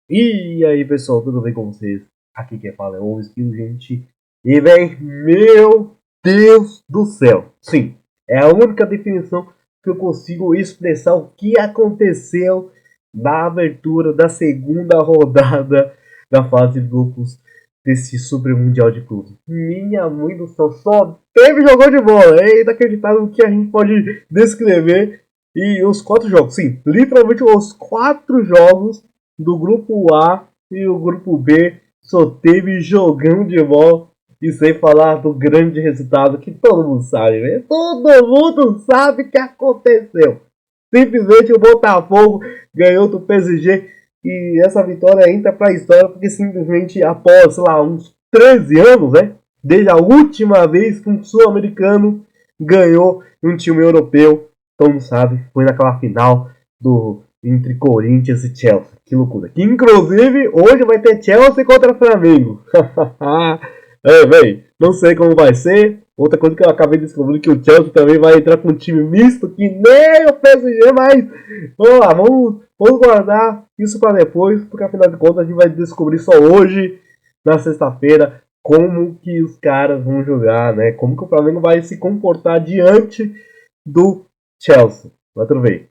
E aí pessoal, tudo bem com vocês? Aqui quem fala é o Skill, gente. E vem, meu Deus do céu! Sim, é a única definição que eu consigo expressar o que aconteceu na abertura da segunda rodada da fase de grupos desse Super Mundial de Clubes. Minha mãe do céu, só teve jogão de bola! É inacreditável o que a gente pode descrever. E os 4 jogos, sim, literalmente os 4 jogos do grupo A e o grupo B só teve jogão de bola. E sem falar do grande resultado que todo mundo sabe, né? Todo mundo sabe o que aconteceu. Simplesmente o Botafogo ganhou do PSG e essa vitória entra para a história porque simplesmente após, sei lá, uns 13 anos, né? Desde a última vez que um sul-americano ganhou um time europeu, todo mundo sabe, foi naquela final do entre Corinthians e Chelsea. Que loucura. Que inclusive hoje vai ter Chelsea contra Flamengo. É, véi, não sei como vai ser. Outra coisa que eu acabei descobrindo que o Chelsea também vai entrar com um time misto, que nem o PSG, mas vamos lá, vamos guardar isso para depois, porque afinal de contas a gente vai descobrir só hoje, na sexta-feira, como que os caras vão jogar, né? Como que o Flamengo vai se comportar diante do Chelsea. Vai tudo bem.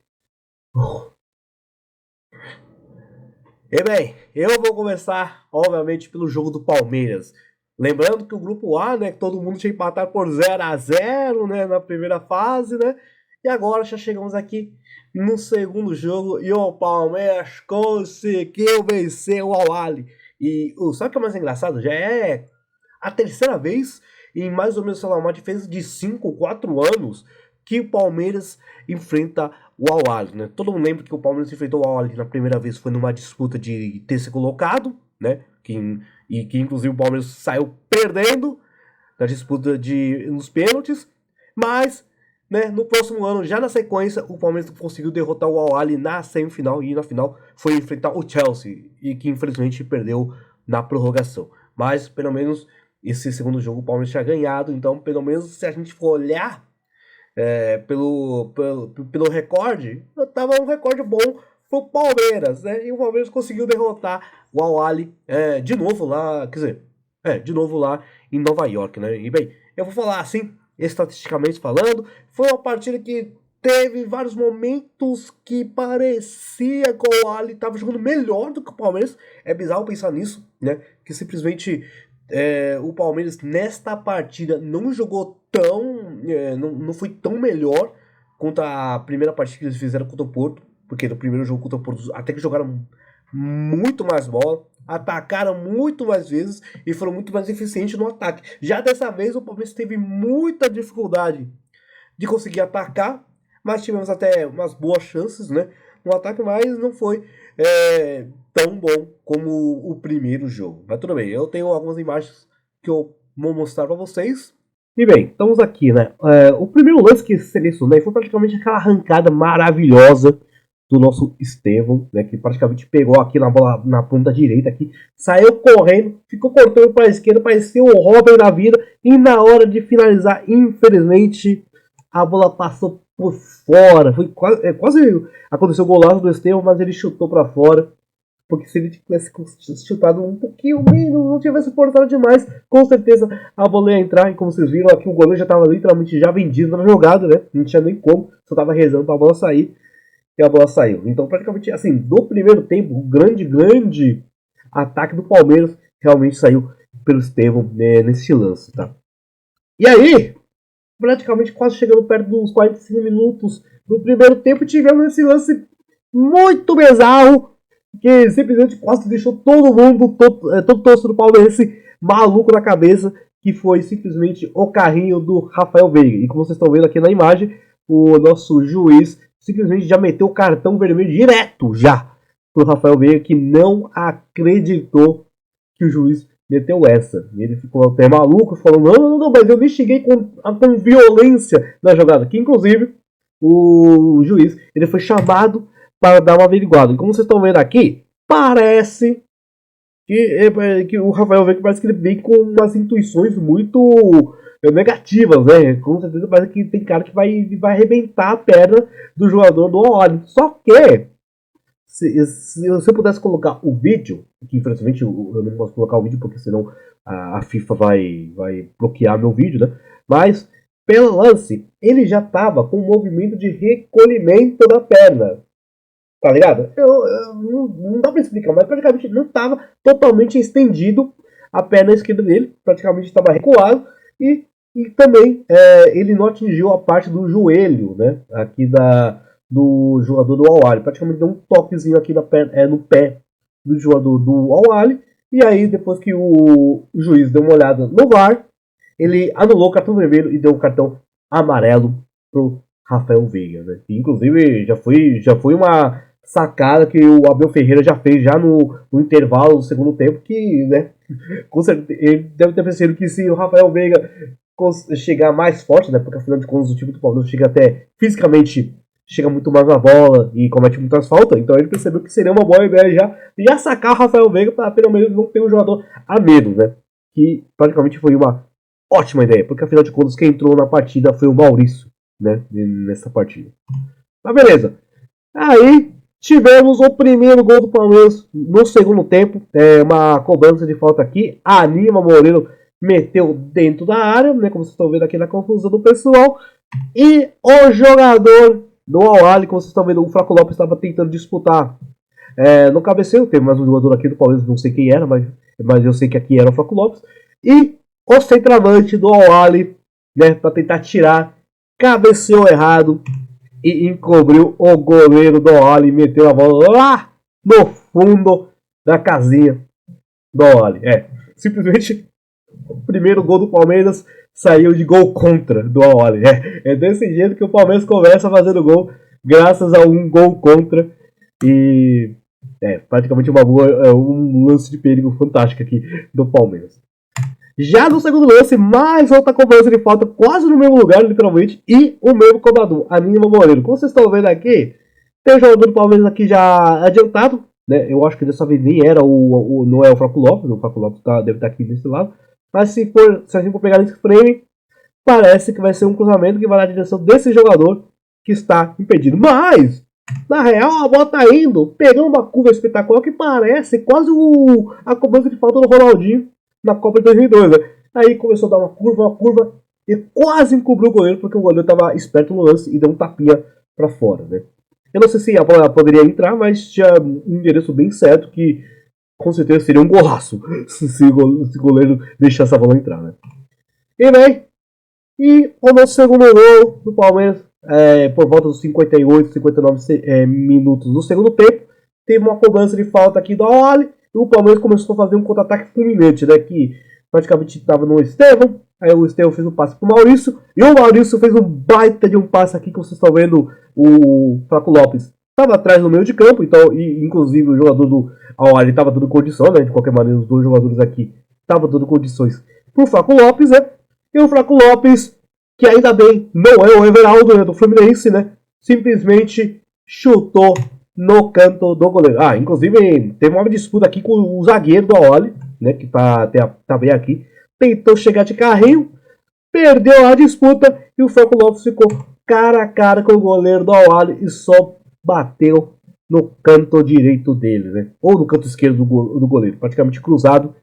E bem, eu vou começar, obviamente, pelo jogo do Palmeiras. Lembrando que o grupo A, né, todo mundo tinha empatado por 0-0, né, na primeira fase, né? E agora já chegamos aqui no segundo jogo e o Palmeiras conseguiu vencer o Al-Ahly. E sabe o que é mais engraçado? Já é a terceira vez em mais ou menos, sei lá, uma diferença de 5, 4 anos que o Palmeiras enfrenta o Al-Ahly, né? Todo mundo lembra que o Palmeiras enfrentou o Al-Ahly na primeira vez, foi numa disputa de terceiro colocado, né? Que inclusive o Palmeiras saiu perdendo na disputa nos pênaltis, mas, né, no próximo ano, já na sequência, o Palmeiras conseguiu derrotar o Al-Ahly na semifinal e na final foi enfrentar o Chelsea, e que infelizmente perdeu na prorrogação. Mas, pelo menos, esse segundo jogo o Palmeiras tinha ganhado, então, pelo menos, se a gente for olhar pelo recorde, tava um recorde bom pro Palmeiras, né? E o Palmeiras conseguiu derrotar o Al-Ahly de novo lá, quer dizer, de novo lá em Nova York, né? E bem, eu vou falar assim, estatisticamente falando, foi uma partida que teve vários momentos que parecia que o Al-Ahly estava jogando melhor do que o Palmeiras. É bizarro pensar nisso, né? Que simplesmente o Palmeiras nesta partida não jogou não foi tão melhor quanto a primeira partida que eles fizeram contra o Porto, porque no primeiro jogo contra o Porto até que jogaram muito mais bola, atacaram muito mais vezes e foram muito mais eficientes no ataque. Já dessa vez o Palmeiras teve muita dificuldade de conseguir atacar, mas tivemos até umas boas chances, né, no ataque, mas não foi tão bom como o primeiro jogo. Mas tudo bem, eu tenho algumas imagens que eu vou mostrar para vocês. E bem, estamos aqui, né? O primeiro lance que selecionei foi praticamente aquela arrancada maravilhosa do nosso Estevão, né? Que praticamente pegou aqui na bola na ponta direita, aqui, saiu correndo, ficou cortando para a esquerda, parecia o Robin da vida, e na hora de finalizar, infelizmente, a bola passou por fora. Foi quase aconteceu o golaço do Estevão, mas ele chutou para fora. Porque se ele tivesse chutado um pouquinho menos, não tivesse forçado demais, com certeza a bola ia entrar. E como vocês viram aqui, o goleiro já estava literalmente já vendido na jogada, né? Não tinha nem como, só estava rezando para a bola sair. E a bola saiu. Então, praticamente, assim, do primeiro tempo, o grande ataque do Palmeiras realmente saiu pelo Estevão, né, nesse lance, tá? E aí, praticamente quase chegando perto dos 45 minutos do primeiro tempo, tivemos esse lance muito bizarro que simplesmente quase deixou todo mundo, todo torcedor do Palmeiras maluco na cabeça, que foi simplesmente o carrinho do Rafael Veiga. E como vocês estão vendo aqui na imagem, o nosso juiz simplesmente já meteu o cartão vermelho direto já pro Rafael Veiga, que não acreditou que o juiz meteu essa. E ele ficou até maluco, falando, não, mas eu me cheguei com violência na jogada. Que inclusive o juiz ele foi chamado para dar uma averiguada. E como vocês estão vendo aqui, parece que o Rafael Veiga parece que ele vem com umas intuições muito negativas, né? Com certeza parece que tem cara que vai arrebentar a perna do jogador do Al-Ahly. Só que se eu pudesse colocar o vídeo, que infelizmente eu não posso colocar o vídeo porque senão a FIFA vai bloquear meu vídeo, né? Mas pelo lance, ele já tava com um movimento de recolhimento da perna. Tá ligado? Não dá pra explicar, mas praticamente não tava totalmente estendido a perna esquerda dele, praticamente estava recuado e também ele não atingiu a parte do joelho, né? Aqui do jogador do Al-Ahly. Praticamente deu um toquezinho aqui no pé do jogador do Al-Ahly. E aí, depois que o juiz deu uma olhada no VAR, ele anulou o cartão vermelho e deu um cartão amarelo pro Rafael Veiga, né? E, inclusive, já foi uma sacada que o Abel Ferreira já fez já no intervalo do segundo tempo, que, né, com certeza, ele deve ter percebido que se o Rafael Veiga chegar mais forte, né, porque afinal de contas o time do Palmeiras chega até fisicamente, chega muito mais na bola e comete muitas faltas, então ele percebeu que seria uma boa ideia já sacar o Rafael Veiga para pelo menos não ter um jogador a menos, né, que praticamente foi uma ótima ideia, porque afinal de contas quem entrou na partida foi o Maurício, né, nessa partida. Mas beleza, aí tivemos o primeiro gol do Palmeiras no segundo tempo. Uma cobrança de falta aqui. Aníbal Moreira meteu dentro da área, né? Como vocês estão vendo aqui na confusão do pessoal. E o jogador do Al-Ahly, como vocês estão vendo, o Flaco Lopes estava tentando disputar no cabeceio. Teve mais um jogador aqui do Palmeiras, não sei quem era, mas eu sei que aqui era o Flaco Lopes. E o centroavante do Al-Ahly, né? Para tentar tirar, cabeceou errado e encobriu o goleiro do Al-Ahly e meteu a bola lá no fundo da casinha do Al-Ahly. Simplesmente o primeiro gol do Palmeiras saiu de gol contra do Al-Ahly. É desse jeito que o Palmeiras começa fazendo gol, graças a um gol contra. E praticamente um lance de perigo fantástico aqui do Palmeiras. Já no segundo lance, mais outra cobrança de falta, quase no mesmo lugar, literalmente, e o mesmo cobrador, Aníbal Moreira. Como vocês estão vendo aqui, tem o jogador do Palmeiras aqui já adiantado, né? Eu acho que dessa vez nem era não é o Flaco Lopes deve estar aqui desse lado. Mas se a gente for pegar nesse frame, parece que vai ser um cruzamento que vai na direção desse jogador que está impedido. Mas, na real, a bola está indo, pegando uma curva espetacular que parece quase a cobrança de falta do Ronaldinho na Copa de 2002, né? Aí começou a dar uma curva, e quase encobriu o goleiro, porque o goleiro estava esperto no lance e deu um tapinha para fora, né? Eu não sei se a bola poderia entrar, mas tinha um endereço bem certo que com certeza seria um golaço se o goleiro deixasse a bola entrar, né? E bem, o nosso segundo gol do Palmeiras, por volta dos 58, 59 minutos do segundo tempo, teve uma cobrança de falta aqui do Al-Ahly. E o Palmeiras começou a fazer um contra-ataque fulminante, né? Que praticamente estava no Estevão. Aí o Estevão fez um passe pro Maurício. E o Maurício fez um baita de um passe aqui, que vocês estão vendo. O Flaco Lopes estava atrás no meio de campo. Então, inclusive, o jogador do Al-Ahly estava dando condição, né? De qualquer maneira, os dois jogadores aqui estavam dando condições pro Flaco Lopes, né? E o Flaco Lopes, que ainda bem não é o Everaldo, né, do Fluminense, né? Simplesmente chutou no canto do goleiro. Inclusive, teve uma disputa aqui com o zagueiro do Al-Ahly, né, que tá bem aqui. Tentou chegar de carrinho, perdeu a disputa e o Flaco Lopes ficou cara a cara com o goleiro do Al-Ahly e só bateu no canto direito dele, né? Ou no canto esquerdo do goleiro, praticamente cruzado.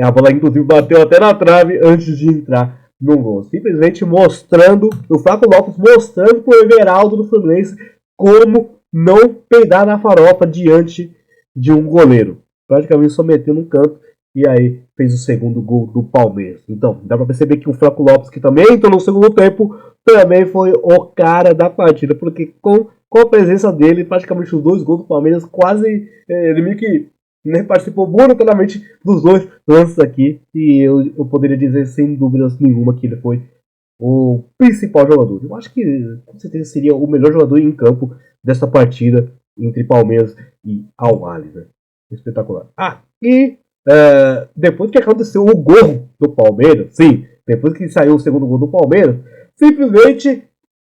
A bola, inclusive, bateu até na trave antes de entrar no gol. Simplesmente mostrando, o Flaco Lopes mostrando pro Everaldo do Fluminense como não peidar na farofa diante de um goleiro. Praticamente só meteu no canto e aí fez o segundo gol do Palmeiras. Então, dá pra perceber que o Flaco Lopes, que também entrou no segundo tempo, também foi o cara da partida, porque com a presença dele, praticamente os dois gols do Palmeiras, quase ele meio que participou monotônicamente dos dois lances aqui, e eu poderia dizer sem dúvidas nenhuma que ele foi o principal jogador. Eu acho que com certeza seria o melhor jogador em campo dessa partida entre Palmeiras e Al-Ahly, né? Espetacular. Depois que aconteceu o gol do Palmeiras, sim, depois que saiu o segundo gol do Palmeiras, simplesmente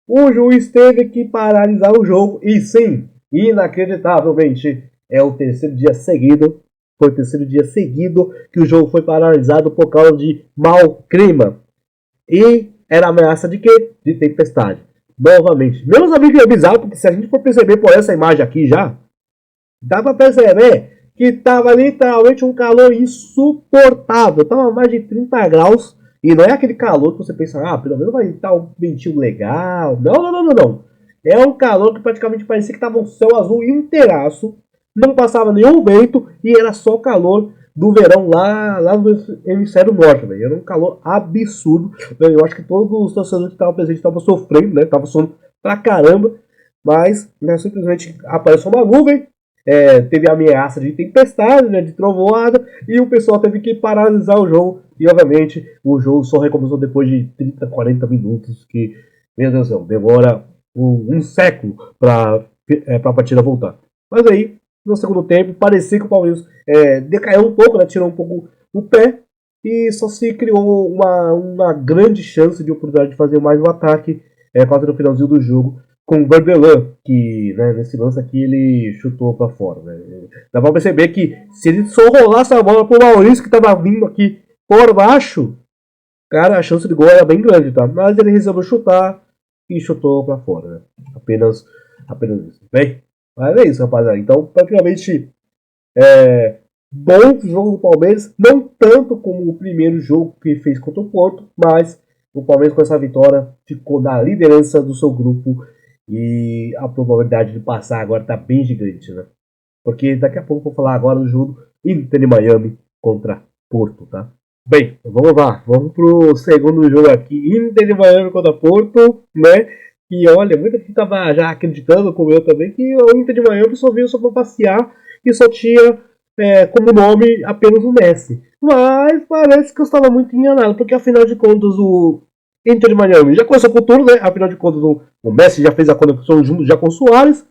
o juiz teve que paralisar o jogo, e sim, inacreditavelmente, é o terceiro dia seguido, foi o terceiro dia seguido que o jogo foi paralisado por causa de mau clima. E era ameaça de quê? De tempestade. Novamente. Meus amigos, é bizarro, porque se a gente for perceber por essa imagem aqui já, Dá pra perceber que tava literalmente um calor insuportável. Tava mais de 30 graus. E não é aquele calor que você pensa, ah, pelo menos vai estar um ventinho legal. Não, não, não, não, não. É um calor que praticamente parecia que tava um céu azul inteiraço. Não passava nenhum vento e era só calor do verão lá no hemisfério norte, velho. Era um calor absurdo. Eu acho que todos os torcedores que estavam presentes estavam sofrendo, né? Estavam suando pra caramba. Mas, né, simplesmente apareceu uma nuvem. Teve ameaça de tempestade, né, de trovoada, e o pessoal teve que paralisar o jogo. E obviamente o jogo só recomeçou depois de 30, 40 minutos, que, meu Deus do céu, demora um século para a partida voltar. Mas aí, no segundo tempo, parecia que o Palmeiras decaiu um pouco, né, tirou um pouco o pé, e só se criou uma grande chance de oportunidade de fazer mais um ataque quase no finalzinho do jogo, com o Verdelan, que, né, nesse lance aqui ele chutou pra fora, né? Dá pra perceber que se ele só rolasse a bola pro Maurício, que tava vindo aqui por baixo, cara, a chance de gol era bem grande, tá? Mas ele resolveu chutar e chutou pra fora, né? Apenas isso. Bem, mas é isso, rapaziada. Então, praticamente, bom jogo do Palmeiras, não tanto como o primeiro jogo que fez contra o Porto, mas o Palmeiras com essa vitória ficou na liderança do seu grupo. E a probabilidade de passar agora tá bem gigante, né? Porque daqui a pouco eu vou falar agora do jogo Inter de Miami contra Porto, tá? Bem, vamos lá. Vamos pro segundo jogo aqui. Inter de Miami contra Porto, né? E olha, muita gente tava já acreditando, como eu também, que o Inter de Miami só veio só pra passear e só tinha como nome apenas o Messi. Mas parece que eu estava muito enganado, porque afinal de contas o Inter de Miami já começou com tudo, né? Afinal de contas, o Messi já fez a conexão junto já com o Soares.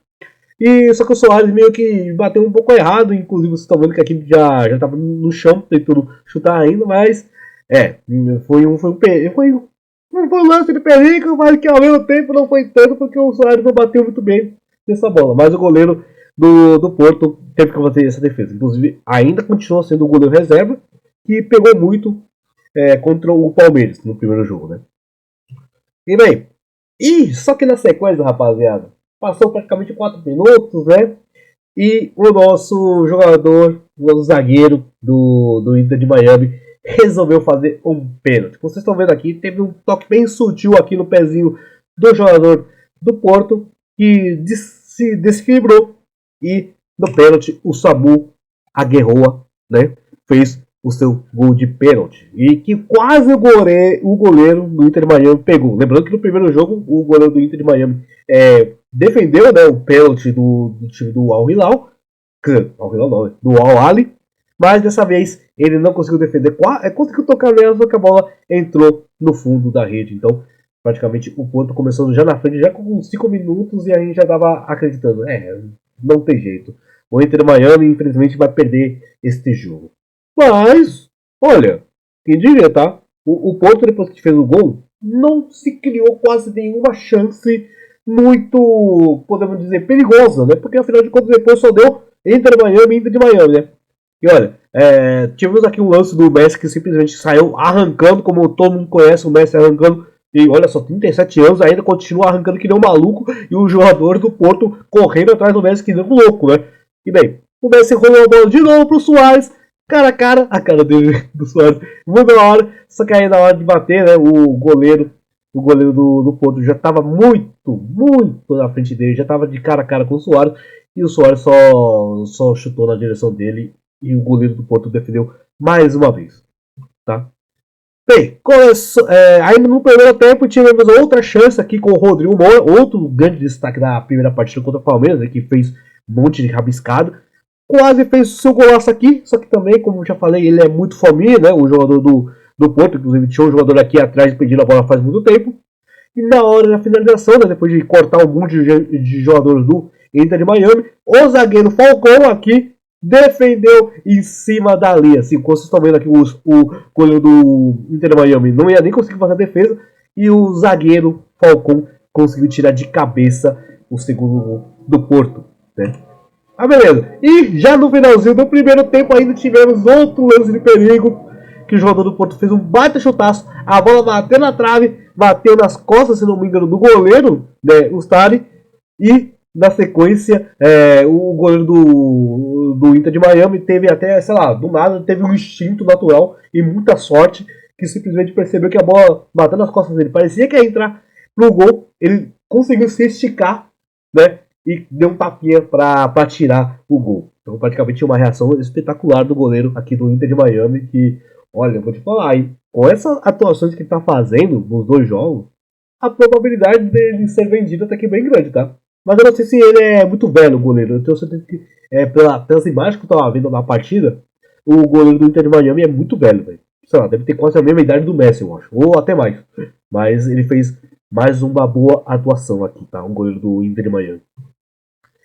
E só que o Soares meio que bateu um pouco errado. Inclusive, vocês estão vendo que aqui já estava no chão, tentando chutar ainda. Mas, foi um lance de perigo, mas que ao mesmo tempo não foi tanto, porque o Soares não bateu muito bem nessa bola. Mas o goleiro do Porto teve que fazer essa defesa. Inclusive, ainda continua sendo o goleiro reserva, que pegou muito contra o Palmeiras no primeiro jogo, né? E bem, só que na sequência, rapaziada, passou praticamente 4 minutos, né? E o nosso jogador, o nosso zagueiro do Inter de Miami, resolveu fazer um pênalti. Como vocês estão vendo aqui, teve um toque bem sutil aqui no pezinho do jogador do Porto, que se desequilibrou. E no pênalti, o Samu Aguerroa, né, fez o seu gol de pênalti. E que quase o goleiro do Inter de Miami pegou. Lembrando que no primeiro jogo, o goleiro do Inter de Miami defendeu, né, o pênalti do time do Al Hilal. Al Hilal não, né, do Al Ahly. Mas dessa vez ele não conseguiu defender. Conseguiu tocar nela, só que a bola entrou no fundo da rede. Então, praticamente, o Porto começou já na frente, já com 5 minutos, e a gente já estava acreditando. Não tem jeito. O Inter de Miami, infelizmente, vai perder este jogo. Mas, olha, quem diria, tá? O Porto, depois que fez o gol, não se criou quase nenhuma chance muito, podemos dizer, perigosa, né? Porque afinal de contas depois só deu Inter de Miami, né? E olha, tivemos aqui um lance do Messi que simplesmente saiu arrancando, como todo mundo conhece o Messi arrancando. E olha só, 37 anos, ainda continua arrancando que nem um maluco. E os jogadores do Porto correndo atrás do Messi que nem um louco, né? E bem, o Messi rolou a bola de novo pro Soares. Cara a cara dele, do Soares, muito na hora. Só que aí na hora de bater, né, o goleiro do Porto já estava muito na frente dele. Já estava de cara a cara com o Soares. E o Soares só chutou na direção dele. E o goleiro do Porto defendeu mais uma vez, tá? Bem, ainda no primeiro tempo tivemos outra chance aqui com o Rodrigo Moura, outro grande destaque da primeira partida contra o Palmeiras, né, que fez um monte de rabiscado. Quase fez o seu golaço aqui, só que também, como eu já falei, ele é muito fominha, né, o jogador do Porto, inclusive tinha um jogador aqui atrás pedindo a bola faz muito tempo. E na hora da finalização, né, depois de cortar um monte de jogadores do Inter de Miami, o zagueiro Falcão aqui defendeu em cima da linha. Assim, como vocês estão vendo aqui, o goleiro do Inter de Miami não ia nem conseguir fazer a defesa. E o zagueiro Falcão conseguiu tirar de cabeça o segundo gol do Porto, né? Beleza. E já no finalzinho do primeiro tempo ainda tivemos outro lance de perigo, que o jogador do Porto fez um baita chutaço. A bola bateu na trave, bateu nas costas, se não me engano, do goleiro, né, o Stari, e na sequência, o goleiro do Inter de Miami teve até, sei lá, do nada, teve um instinto natural e muita sorte que simplesmente percebeu que a bola batendo nas costas dele parecia que ia entrar pro gol, ele conseguiu se esticar, né, e deu um tapinha para tirar o gol. Então, praticamente uma reação espetacular do goleiro aqui do Inter de Miami, que, olha, eu vou te falar, hein, com essas atuações que ele tá fazendo nos dois jogos, a probabilidade dele ser vendido até que é bem grande, tá? Mas eu não sei se ele é muito velho, o goleiro. Eu tenho certeza que, pelas imagens que eu tava vendo na partida, o goleiro do Inter de Miami é muito velho, velho. Sei lá, deve ter quase a mesma idade do Messi, eu acho. Ou até mais. Mas ele fez mais uma boa atuação aqui, tá? Um goleiro do Inter de Miami.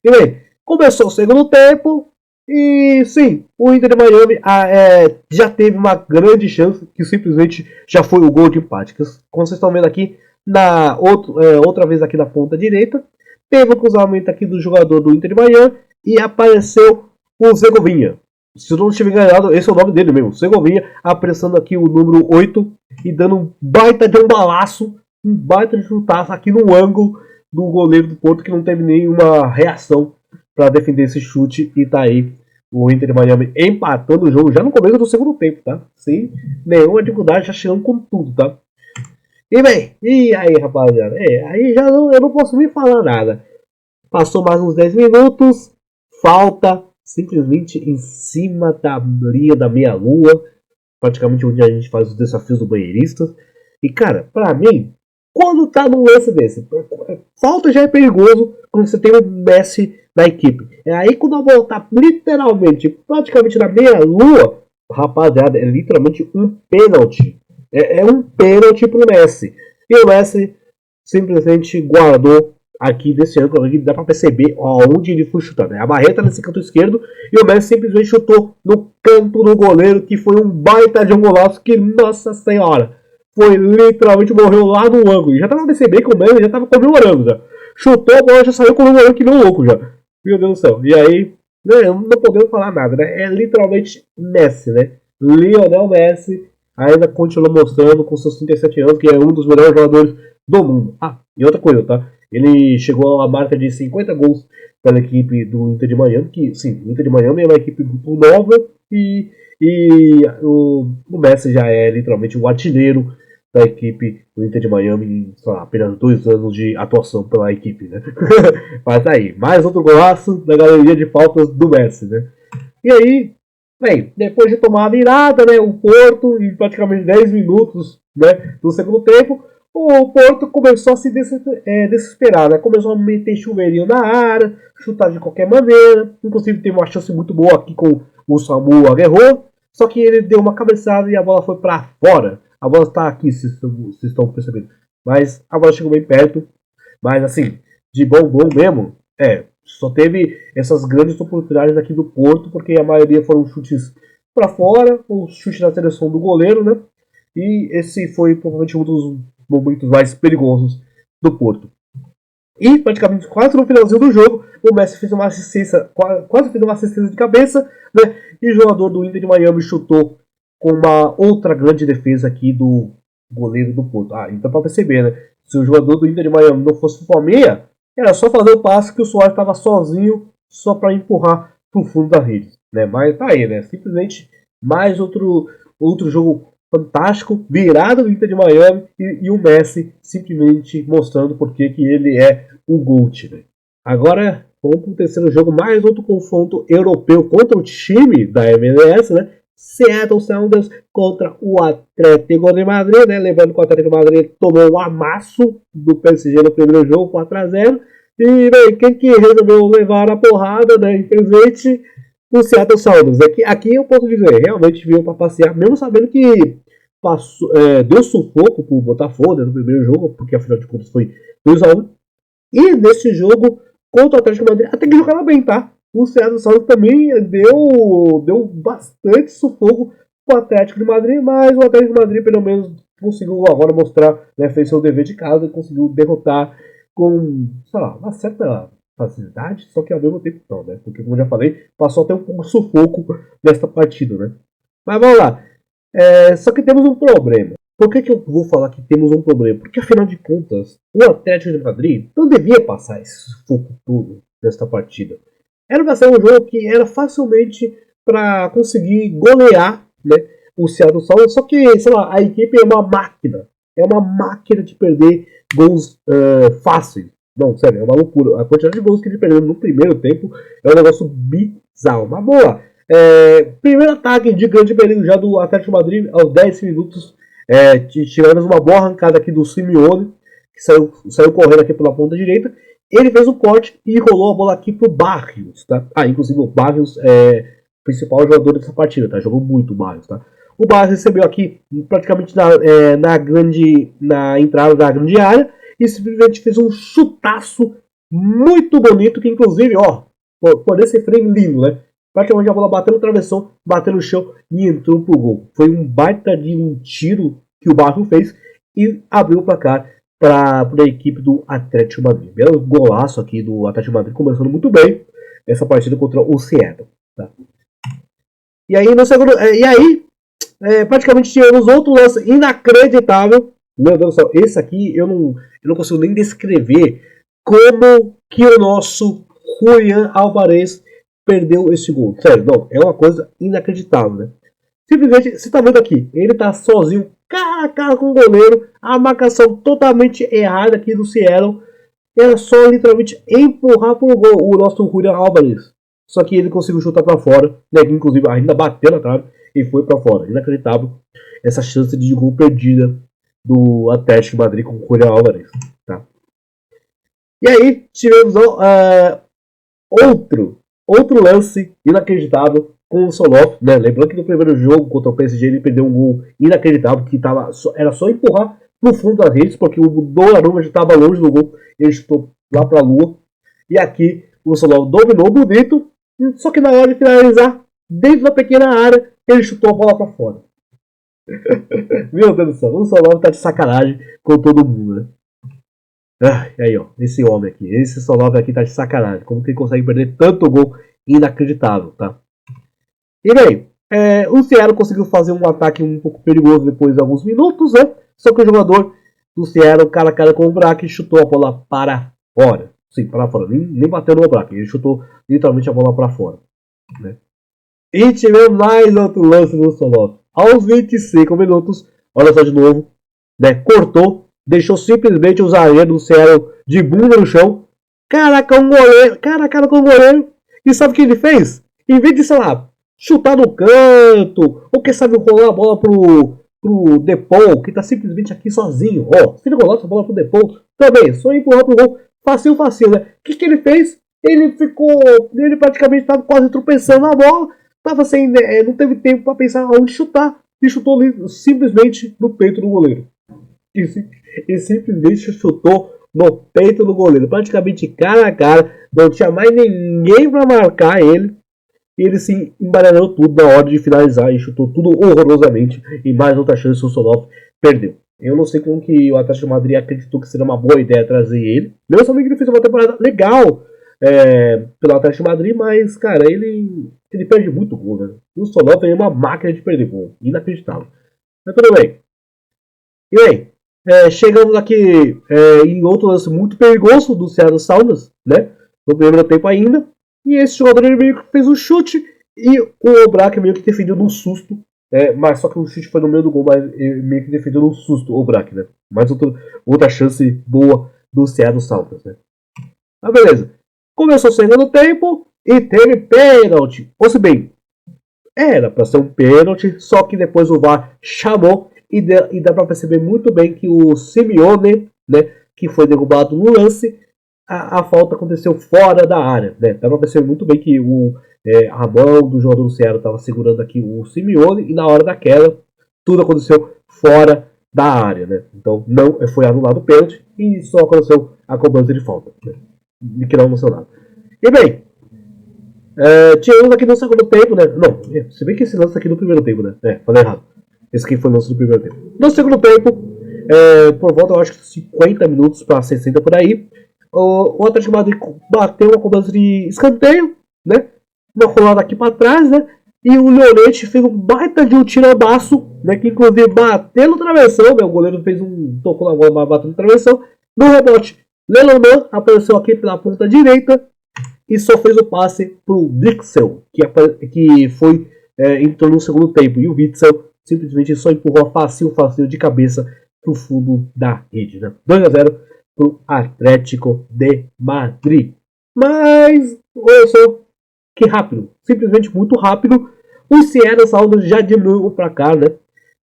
E bem, começou o segundo tempo. E sim, o Inter de Miami já teve uma grande chance, que simplesmente já foi o gol de empate. Como vocês estão vendo aqui, outra vez aqui na ponta direita, teve o cruzamento aqui do jogador do Inter de Miami e apareceu o Segovinha. Se eu não estiver enganado, esse é o nome dele mesmo, Segovinha, apressando aqui o número 8 e dando um baita de um balaço, um baita de chutaço aqui no ângulo do goleiro do Porto, que não teve nenhuma reação para defender esse chute, e tá aí o Inter de Miami empatando o jogo já no começo do segundo tempo, tá? Sem nenhuma dificuldade, já chegando com tudo, tá? E bem, e aí, rapaziada? Aí já eu não posso nem falar nada. Passou mais uns 10 minutos, falta simplesmente em cima da linha da meia-lua, praticamente onde a gente faz os desafios do banheirista. E cara, pra mim, quando tá num lance desse, falta já é perigoso quando você tem um Messi na equipe. É aí quando a bola tá literalmente, praticamente na meia-lua, rapaziada, é literalmente um pênalti. É um pênalti pro Messi. E o Messi simplesmente guardou aqui desse ângulo, aqui dá pra perceber onde ele foi chutar, né? A barreta nesse canto esquerdo e o Messi simplesmente chutou no canto do goleiro, que foi um baita de um golaço que, nossa senhora, foi literalmente, morreu lá no ângulo. E já tava percebendo que o Messi já tava comemorando já. Chutou a bola, já saiu comemorando que nem um louco já. Meu Deus do céu. E aí, né, não podemos falar nada, né? É literalmente Messi, né? Lionel Messi ainda continua mostrando com seus 37 anos que é um dos melhores jogadores do mundo. Ah, e outra coisa, tá? Ele chegou à marca de 50 gols pela equipe do Inter de Miami, que sim, o Inter de Miami é uma equipe muito nova e o Messi já é literalmente o artilheiro da equipe do Inter de Miami em apenas 2 anos de atuação pela equipe, né? Mas aí, mais outro golaço da galeria de faltas do Messi, né? E aí, bem, depois de tomar a virada, né, o Porto, em praticamente 10 minutos, né, do segundo tempo, o Porto começou a se desesperar, né? Começou a meter chuveirinho na área, chutar de qualquer maneira. Inclusive teve uma chance muito boa aqui com o Samu Aguerrou, só que ele deu uma cabeçada e a bola foi para fora. A bola está aqui, se vocês estão percebendo. Mas a bola chegou bem perto. Mas assim, de bom mesmo, só teve essas grandes oportunidades aqui do Porto, porque a maioria foram chutes para fora, ou chute na seleção do goleiro, né? E esse foi provavelmente um dos momentos mais perigosos do Porto. E praticamente quase no finalzinho do jogo, o Messi fez uma assistência, quase fez uma assistência de cabeça, né? E o jogador do Inter de Miami chutou com uma outra grande defesa aqui do goleiro do Porto. Ah, então para perceber, né? Se o jogador do Inter de Miami não fosse o Palmeiras, era só fazer o passe que o Suárez estava sozinho, só para empurrar para o fundo da rede, né? Mas tá aí, né? Simplesmente mais outro jogo fantástico, virado do Inter de Miami e o Messi simplesmente mostrando porque que ele é o GOAT. Né? Agora vamos para o terceiro jogo, mais outro confronto europeu contra o time da MLS, né? Seattle Sounders contra o Atlético de Madrid, né? Lembrando que o Atlético de Madrid tomou um amasso do PSG no primeiro jogo, 4-0. E bem, quem que resolveu levar a porrada, né? Infelizmente, o Seattle Sounders. Aqui eu posso dizer, realmente veio para passear, mesmo sabendo que deu sufoco pro Botafogo, né, no primeiro jogo, porque afinal de contas foi 2-1. E nesse jogo contra o Atlético de Madrid, até que jogava bem, tá? O Seattle Sounders também deu bastante sufoco pro Atlético de Madrid, mas o Atlético de Madrid pelo menos conseguiu agora mostrar, né, fez seu dever de casa e conseguiu derrotar com, sei lá, uma certa facilidade, só que ao mesmo tempo não, né? Porque, como eu já falei, passou até um pouco de sufoco nesta partida, né? Mas vamos lá. Só que temos um problema. Por que eu vou falar que temos um problema? Porque, afinal de contas, o Atlético de Madrid não devia passar esse sufoco todo nesta partida. Era para ser um jogo que era facilmente para conseguir golear, né, o Seattle Sounders, só que, sei lá, a equipe é uma máquina. É uma máquina de perder gols fáceis. Não, sério, é uma loucura. A quantidade de gols que ele perdeu no primeiro tempo é um negócio bizarro. Mas boa lá. Primeiro ataque de grande perigo já do Atlético de Madrid aos 10 minutos. Tivemos uma boa arrancada aqui do Simeone, que saiu correndo aqui pela ponta direita. Ele fez o corte e rolou a bola aqui pro Barrios, tá? Inclusive o Barrios é o principal jogador dessa partida, tá? Jogou muito o Barrios, tá? O Barrios recebeu aqui praticamente na entrada da grande área e simplesmente fez um chutaço muito bonito, que inclusive, ó, por esse frame lindo, né? Praticamente a bola bateu no travessão, bateu no chão e entrou pro gol. Foi um baita de um tiro que o Barrios fez e abriu o placar para a equipe do Atlético Madrid. Belo golaço aqui do Atlético Madrid, começando muito bem essa partida contra o Seattle. Tá? E aí, no segundo, praticamente tivemos outro lance inacreditável. Meu Deus do céu, esse aqui eu não consigo nem descrever como que o nosso Julián Álvarez perdeu esse gol. Sério, não, é uma coisa inacreditável, né? Simplesmente, você tá vendo aqui, ele tá sozinho, cara a cara com o goleiro, a marcação totalmente errada aqui do Seattle. Era só literalmente empurrar pro gol o nosso Julián Álvarez. Só que ele conseguiu chutar pra fora, né? Inclusive ainda bateu na trave e foi pra fora. Inacreditável essa chance de gol perdida do Atlético de Madrid com o Julián Álvarez. Tá? E aí tivemos outro lance inacreditável com o Solov, né? Lembrando que no primeiro jogo contra o PSG ele perdeu um gol inacreditável, que era só empurrar no fundo das redes, porque o Donnarumma já estava longe do gol, ele chutou lá para a lua. E aqui o Solov dominou bonito, só que na hora de finalizar, dentro da pequena área, ele chutou a bola para fora. Meu Deus do céu, o Solov tá de sacanagem com todo mundo, né? Aí, ó, esse homem aqui, esse Solov aqui tá de sacanagem. Como que ele consegue perder tanto gol inacreditável, tá? E bem, o Seattle conseguiu fazer um ataque um pouco perigoso depois de alguns minutos, né? Só que o jogador do Seattle, cara a cara com o Braque, chutou a bola para fora. Sim, para fora, nem bateu no Braque, ele chutou literalmente a bola para fora, né? E tivemos mais outro lance do Solov. Aos 25 minutos, olha só de novo, né? Cortou, deixou simplesmente o zagueiro do Seattle de bunda no chão. Caraca, um goleiro, cara a cara com o goleiro. E sabe o que ele fez? Em vez de, sei lá, chutar no canto, ou quem sabe rolar a bola pro Depou, que tá simplesmente aqui sozinho. Ó, se ele rolar essa bola pro Depou, também, só empurrar pro gol, facinho, né? O que ele fez? Ele praticamente estava quase tropeçando na bola, não teve tempo para pensar onde chutar, e chutou simplesmente no peito do goleiro. E simplesmente chutou no peito do goleiro, praticamente cara a cara, não tinha mais ninguém para marcar ele. E ele se embaralhou tudo na hora de finalizar e chutou tudo horrorosamente. E mais outra chance o Solov perdeu. Eu não sei como que o Atlético de Madrid acreditou que seria uma boa ideia trazer ele. Meu amigo, ele fez uma temporada legal pelo Atlético de Madrid, mas, cara, ele perde muito gol, né? O Solov é uma máquina de perder gol. Inacreditável. Mas tudo bem. E aí, chegamos aqui em outro lance muito perigoso do Seattle Sounders, né? No primeiro tempo ainda. E esse jogador ele meio que fez um chute e o Oblak meio que defendeu num susto. Mas só que o chute foi no meio do gol, mas ele meio que defendeu num susto o Oblak, né? Mais outra chance boa do Seattle Sounders, né? Mas beleza. Começou o segundo tempo e teve pênalti. Ou se bem, era para ser um pênalti, só que depois o VAR chamou e dá para perceber muito bem que o Simeone, né, que foi derrubado no lance, a falta aconteceu fora da área, né? Dá pra perceber muito bem que a mão do jogador do Seattle estava segurando aqui o Simeone e na hora da queda tudo aconteceu fora da área, né? Então não foi anulado o pênalti e só aconteceu a cobrança de falta, né? Que não aconteceu nada. E bem, tivemos aqui no segundo tempo, né? Não, se bem que esse lance aqui no primeiro tempo, né? Falei errado. Esse aqui foi o lance do primeiro tempo. No segundo tempo, por volta, eu acho que 50 minutos para 60 por aí, o Atlético de Madrid bateu uma cobrança de escanteio, né? Uma rolada aqui para trás, né? E o Leonete fez um baita de um tirabaço, né, que inclusive bateu no travessão, né, o goleiro fez tocou na bola, mas bateu no travessão. No rebote, Lenormand apareceu aqui pela ponta direita e só fez o passe pro Witsel, que foi entrou no segundo tempo. E o Witsel simplesmente só empurrou facinho de cabeça pro fundo da rede, né? 2-0 pro Atlético de Madrid. Mas, olha só, que rápido, simplesmente muito rápido. O Seattle Sounders já diminuiu o placar, né,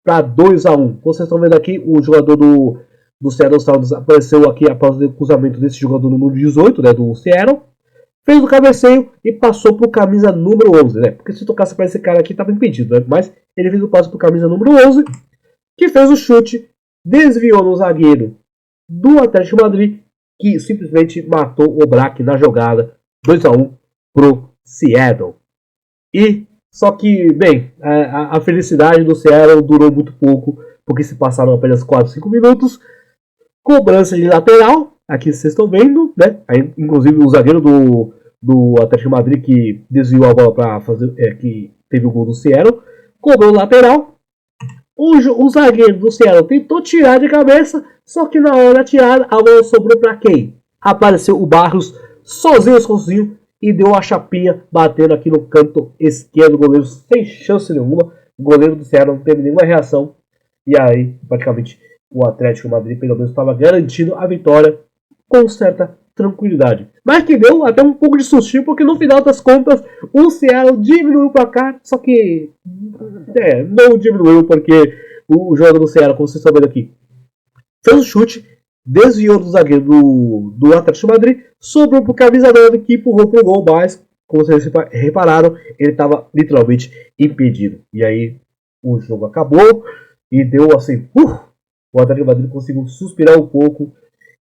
para 2-1. Vocês estão vendo aqui, o jogador do Seattle Sounders apareceu aqui após o cruzamento desse jogador número 18, né, do Seattle. Fez o cabeceio e passou pro camisa número 11, né? Porque se tocasse para esse cara aqui, estava impedido, né? Mas ele fez o passe pro camisa número 11, que fez o chute, desviou no zagueiro do Atlético de Madrid, que simplesmente matou o Braque na jogada. 2-1 pro Seattle. E só que, bem, a felicidade do Seattle durou muito pouco, porque se passaram apenas 4, 5 minutos. Cobrança de lateral, aqui vocês estão vendo, né? Aí, inclusive o zagueiro do Atlético de Madrid que desviou a bola para fazer, que teve o gol do Seattle, cobrou o lateral. O zagueiro do Seattle tentou tirar de cabeça, só que na hora da tirada a bola sobrou para quem? Apareceu o Barros sozinho e deu a chapinha batendo aqui no canto esquerdo do goleiro sem chance nenhuma. O goleiro do Seattle não teve nenhuma reação e aí praticamente o Atlético de Madrid pelo menos estava garantindo a vitória com certa tranquilidade. Mas que deu até um pouco de sustinho, porque no final das contas o Seattle diminuiu o placar, só que não diminuiu porque o jogador do Seattle, como vocês estão vendo aqui, fez o chute, desviou do zagueiro do Atlético de Madrid, sobrou pro camisa 9 que empurrou pro gol, mas como vocês repararam, ele estava literalmente impedido. E aí o jogo acabou e deu assim, o Atlético de Madrid conseguiu suspirar um pouco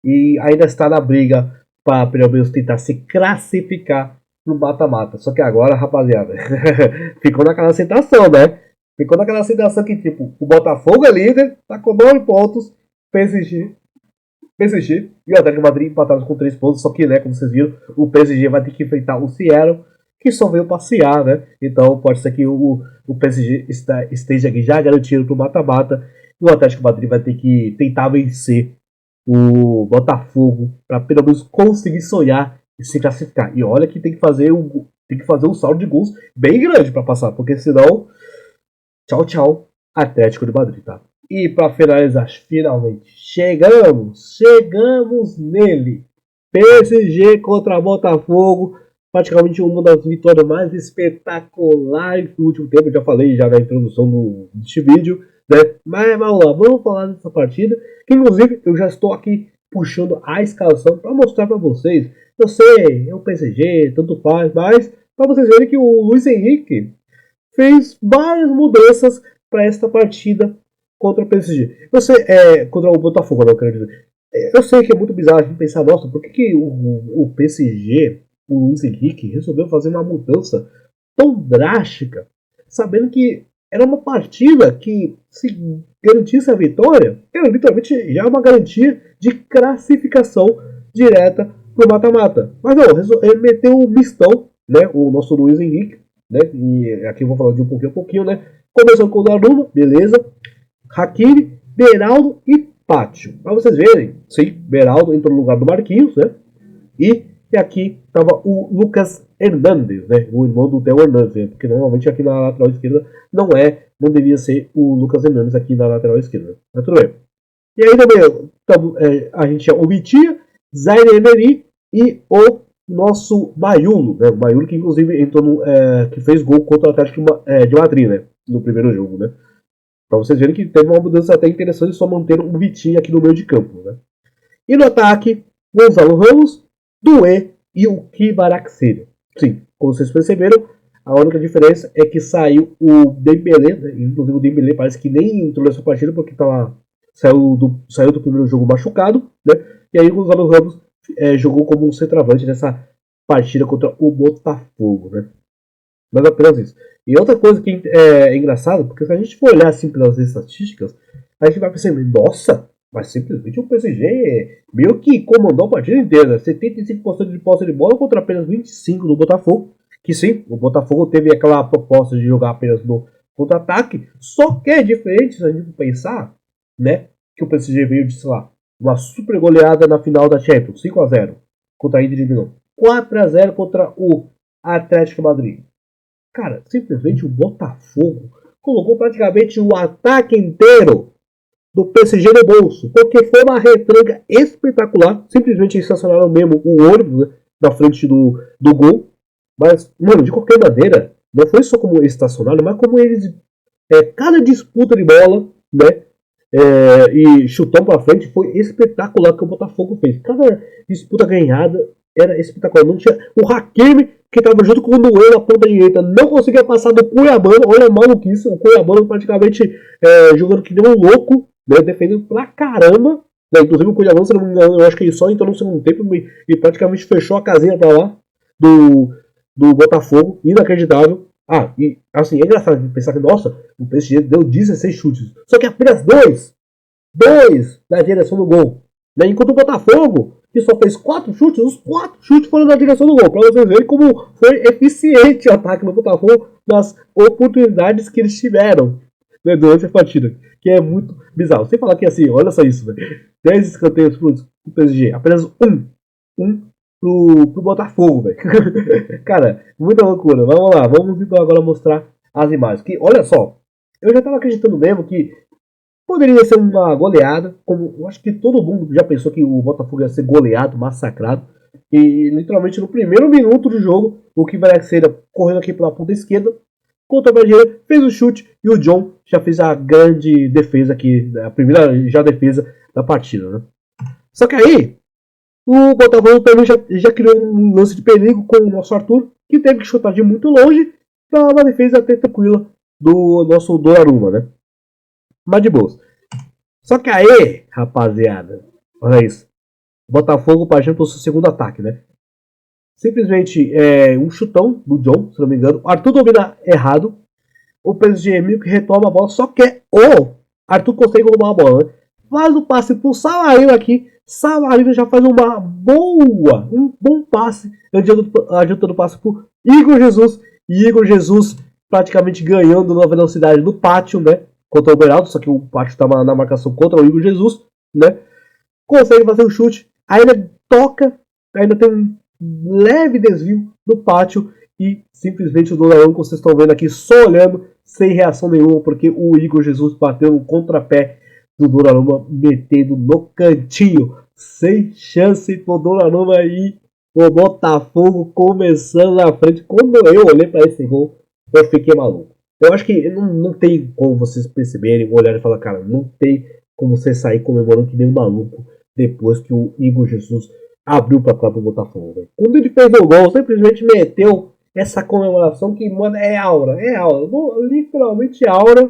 e ainda está na briga para pelo menos tentar se classificar no mata-mata. Só que agora, rapaziada, ficou naquela situação, né? Ficou naquela situação que, tipo, o Botafogo é líder, tá com 9 pontos, PSG e o Atlético de Madrid empatados com 3 pontos. Só que, né, como vocês viram, o PSG vai ter que enfrentar o Seattle, que só veio passear, né? Então pode ser que o PSG esteja aqui já garantido pro mata-mata. E o Atlético de Madrid vai ter que tentar vencer o Botafogo para pelo menos conseguir sonhar e se classificar. E olha que tem que fazer um saldo de gols bem grande para passar, porque senão tchau Atlético de Madrid, tá? E para finalizar, finalmente chegamos nele. PSG contra Botafogo, praticamente uma das vitórias mais espetaculares do último tempo. Eu já falei já na introdução deste vídeo, né? Mas vamos lá, vamos falar dessa partida, que inclusive eu já estou aqui puxando a escalação para mostrar para vocês. Eu sei, é o PSG, tanto faz, mas para vocês verem que o Luiz Henrique fez várias mudanças para esta partida contra o PSG. Eu sei, contra o Botafogo, não quero dizer. Eu sei que é muito bizarro a gente pensar, nossa, por que o PSG, o Luiz Henrique, resolveu fazer uma mudança tão drástica, sabendo que era uma partida que, se garantisse a vitória, era literalmente já uma garantia de classificação direta pro mata-mata. Mas não, ele meteu o mistão, né, o nosso Luiz Henrique, né, e aqui eu vou falar de um pouquinho, né, começando com o Donnarumma, beleza, Hakimi, Beraldo e Pátio. Pra vocês verem, sim, Beraldo entrou no lugar do Marquinhos, né, e aqui estava o Lucas Hernandes, né, o irmão do Theo Hernandes, né, porque normalmente aqui na lateral esquerda não devia ser o Lucas Hernandes aqui na lateral esquerda, mas tudo bem. E aí também a gente omitia Zaire Emery e o nosso Maiulo, né, o Maiulo que inclusive entrou que fez gol contra o Atlético de Madrid, né, no primeiro jogo, né. Pra vocês verem que teve uma mudança até interessante, só manter o Vitinho aqui no meio de campo, né. E no ataque, Gonzalo Ramos, Doué e o Kvaratskhelia. Sim, como vocês perceberam, a única diferença é que saiu o Dembélé, né? Inclusive o Dembélé parece que nem entrou nessa partida porque saiu do primeiro jogo machucado, né? E aí o Gonzalo Ramos jogou como um centroavante nessa partida contra o Botafogo, né? Mas apenas isso. E outra coisa que é engraçada, porque se a gente for olhar assim pelas estatísticas, a gente vai perceber, nossa, mas simplesmente o PSG meio que comandou a partida inteira. 75% de posse de bola contra apenas 25% do Botafogo, que sim, o Botafogo teve aquela proposta de jogar apenas no contra-ataque, só que é diferente se a gente pensar, né, que o PSG veio de, sei lá, uma super goleada na final da Champions, 5-0 contra a Inter de Milão, 4-0 contra o Atlético Madrid. Cara, simplesmente o Botafogo colocou praticamente o ataque inteiro do PSG no bolso, porque foi uma retranca espetacular, simplesmente estacionaram mesmo o ônibus, né, na frente do gol, mas, mano, de qualquer maneira, não foi só como estacionaram, mas como eles, cada disputa de bola, né, e chutão pra frente, foi espetacular que o Botafogo fez. Cada disputa ganhada era espetacular. Não tinha o Hakimi, que estava junto com o Noel na ponta direita, não conseguia passar do Cuiabano. Olha a maluquice, o Cuiabano praticamente jogando que nem um louco, né, defendendo pra caramba. Né, inclusive o Cuiabano, se não me engano, eu acho que ele só entrou no segundo tempo e praticamente fechou a casinha pra lá do Botafogo. Inacreditável. Ah, e assim, é engraçado pensar que, nossa, o PSG deu 16 chutes. Só que apenas dois na direção do gol. Né? Enquanto o Botafogo, que só fez 4 chutes, os 4 chutes foram na direção do gol. Pra vocês verem como foi eficiente o ataque do Botafogo nas oportunidades que eles tiveram, né, durante a partida. Que é muito bizarro. Sem falar que assim, olha só isso, velho. 10 escanteios pro PSG, apenas um pro Botafogo, velho. Cara, muita loucura. Vamos lá, vamos então agora mostrar as imagens. Que, olha só, eu já tava acreditando mesmo que poderia ser uma goleada, como eu acho que todo mundo já pensou que o Botafogo ia ser goleado, massacrado. E literalmente no primeiro minuto do jogo, o que vai ser correndo aqui pela ponta esquerda, contra a direita, fez o chute e o John já fez a grande defesa aqui, a primeira já defesa da partida, né? Só que aí, o Botafogo também já criou um lance de perigo com o nosso Arthur, que teve que chutar de muito longe para uma defesa até tranquila do nosso Donnarumma, né? Mas de boas. Só que aí, rapaziada, olha isso. O Botafogo partindo pro seu segundo ataque, né? Simplesmente um chutão do John, se não me engano. O Arthur domina errado. O PSG meio que retoma a bola, só que o Arthur consegue roubar a bola, né? Faz o passe pro Savarino aqui. Savarino já faz um bom passe, adiantando o passe pro Igor Jesus. E Igor Jesus praticamente ganhando na velocidade do pátio, né? Contra o Beraldo, só que o pátio estava na marcação contra o Igor Jesus, né? Consegue fazer o chute, ainda toca, ainda tem um leve desvio do pátio e simplesmente o Donnarumma, como vocês estão vendo aqui, só olhando, sem reação nenhuma, porque o Igor Jesus bateu no contrapé do Donnarumma, metendo no cantinho, sem chance pro Donnarumma aí, o Botafogo começando na frente. Quando eu olhei para esse gol, eu fiquei maluco. Eu acho que não tem como vocês perceberem, olharem e falar, cara, não tem como você sair comemorando que nem um maluco depois que o Igor Jesus abriu para cá pro Botafogo. Véio. Quando ele fez o gol, simplesmente meteu essa comemoração que, mano, é aura. Literalmente aura,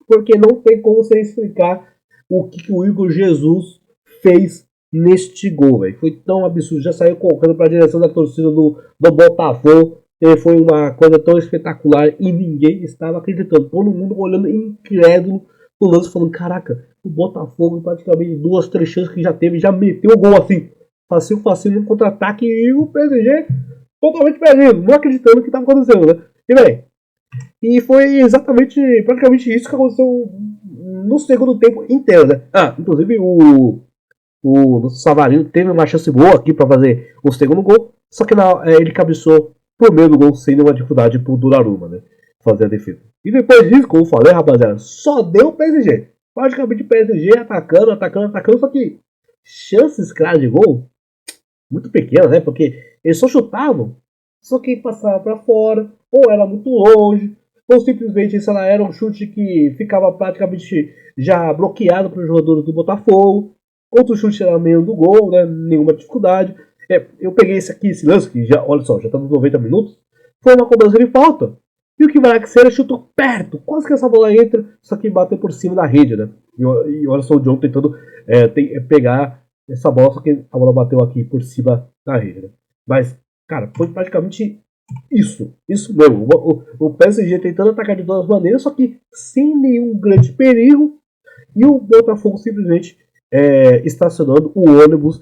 porque não tem como você explicar o que o Igor Jesus fez neste gol, véio. Foi tão absurdo, já saiu correndo para a direção da torcida do Botafogo. Foi uma coisa tão espetacular e ninguém estava acreditando. Todo mundo olhando incrédulo o lance, falando, caraca, o Botafogo praticamente 2, 3 chances que já teve, já meteu o gol assim, facinho no contra-ataque e o PSG totalmente perdido, não acreditando no que estava acontecendo, né? E foi exatamente, praticamente isso que aconteceu no segundo tempo inteiro, né? Inclusive o Savarino teve uma chance boa aqui para fazer o segundo gol, só que ele cabeçou por meio do gol sem nenhuma dificuldade pro Donnarumma, né? Fazer a defesa. E depois disso, como eu falei, rapaziada, só deu o PSG. Praticamente o PSG atacando, só que chances claras de gol muito pequenas, né? Porque eles só chutavam, só que passava para fora, ou era muito longe, ou simplesmente esse era um chute que ficava praticamente já bloqueado para os jogadores do Botafogo. Outro chute era meio do gol, né? Nenhuma dificuldade. Eu peguei esse lance, que já, olha só, já tá nos 90 minutos. Foi uma cobrança de falta. E o que vai acontecer chutou perto, quase que essa bola entra, só que bateu por cima da rede, né? E olha só o John tentando pegar essa bola, só que a bola bateu aqui por cima da rede, né? Mas, cara, foi praticamente isso mesmo. O PSG tentando atacar de todas as maneiras, só que sem nenhum grande perigo. E o Botafogo simplesmente estacionando o ônibus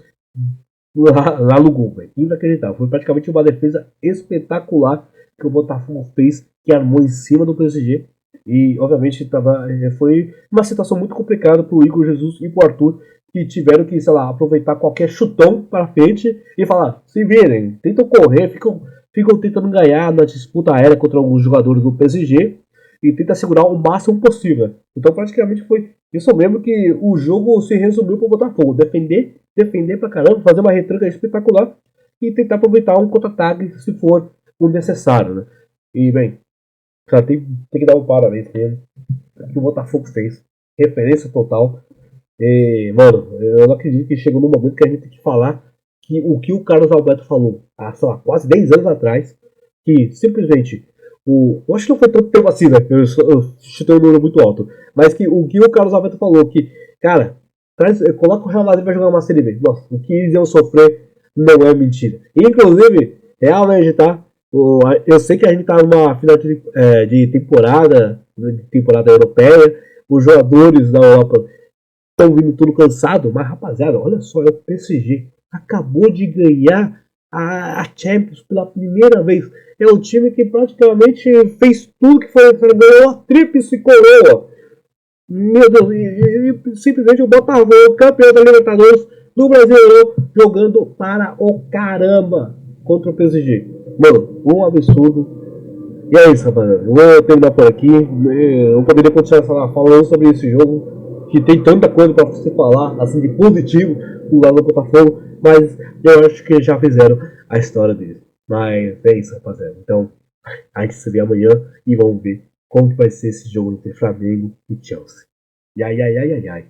lá no gol, velho. Inacreditável. Foi praticamente uma defesa espetacular que o Botafogo fez, que armou em cima do PSG. E, obviamente, foi uma situação muito complicada pro Igor Jesus e pro Arthur, que tiveram que, sei lá, aproveitar qualquer chutão para frente e falar, se virem, tentam correr, ficam tentando ganhar na disputa aérea contra alguns jogadores do PSG e tentam segurar o máximo possível. Então, praticamente foi isso mesmo que o jogo se resumiu pro Botafogo, defender pra caramba, fazer uma retranca espetacular e tentar aproveitar um contra-ataque se for o necessário, né? E, bem, cara, tem que dar um parabéns mesmo. O que o Botafogo fez. Referência total. E, mano, eu não acredito que chegou no momento que a gente tem que falar que o que o Carlos Alberto falou há, sei lá, quase 10 anos atrás, que simplesmente eu acho que não foi tanto tempo assim, né? Eu chutei um número muito alto. Mas que o que o Carlos Alberto falou, que, cara, coloca o Real Madrid pra jogar uma Série B. Nossa, o que eles iam sofrer não é mentira. E, inclusive, realmente, tá? Eu sei que a gente tá numa final de temporada europeia, os jogadores da Europa estão vindo tudo cansado, mas rapaziada, olha só, é o PSG. Acabou de ganhar a Champions pela primeira vez. É um time que praticamente fez tudo que foi, ganhou a tríplice coroa. Meu Deus, e simplesmente o Botafogo, campeão da Libertadores do Brasileirão, jogando para o caramba contra o PSG. Mano, um absurdo. E é isso, rapaziada. Eu vou terminar por aqui. Eu poderia continuar falando sobre esse jogo, que tem tanta coisa para você falar, assim, de positivo do lado do Botafogo, mas eu acho que já fizeram a história deles. Mas é isso, rapaziada. Então, a gente se vê amanhã e vamos ver como que vai ser esse jogo entre Flamengo e Chelsea. Ai, ai, ai, ai, ai.